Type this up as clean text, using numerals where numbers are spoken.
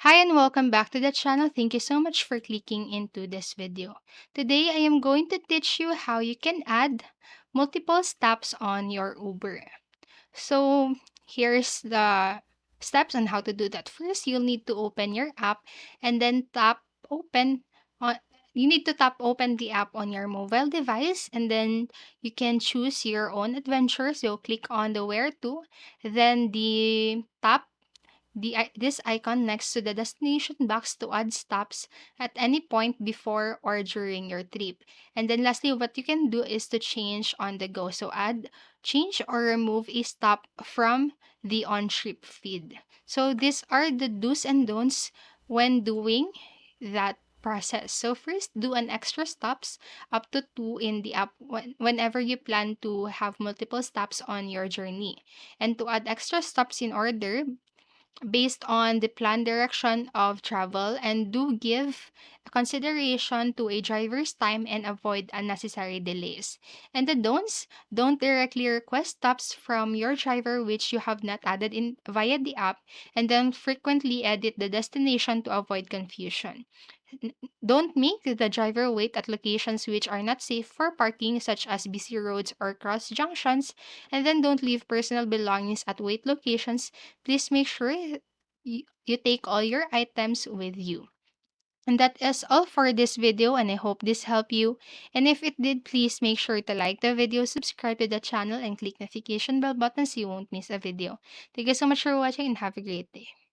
Hi and welcome back to the channel. Thank you so much for clicking into this video. Today I am going to teach you how you can add multiple stops on your Uber. So here's the steps on how to do that. First, you'll need to open your app and then tap open on you need to tap open the app on your mobile device, and then you can choose your own adventure. So click on the where to, then the tap this icon next to the destination box to add stops at any point before or during your trip. And then lastly, what you can do is to change on the go. So change or remove a stop from the on-trip feed. So these are the do's and don'ts when doing that process. So first, do an extra stops up to two in the app whenever you plan to have multiple stops on your journey. And to add extra stops in order based on the planned direction of travel, and do give consideration to a driver's time and avoid unnecessary delays. And the don'ts, don't directly request stops from your driver which you have not added in via the app, and then frequently edit the destination to avoid confusion. N- Don't make the driver wait at locations which are not safe for parking, such as busy roads or cross junctions. And then don't leave personal belongings at wait locations. Please make sure you take all your items with you. And that is all for this video, and I hope this helped you. And if it did, please make sure to like the video, subscribe to the channel, and click notification bell button so you won't miss a video. Thank you so much for watching and have a great day.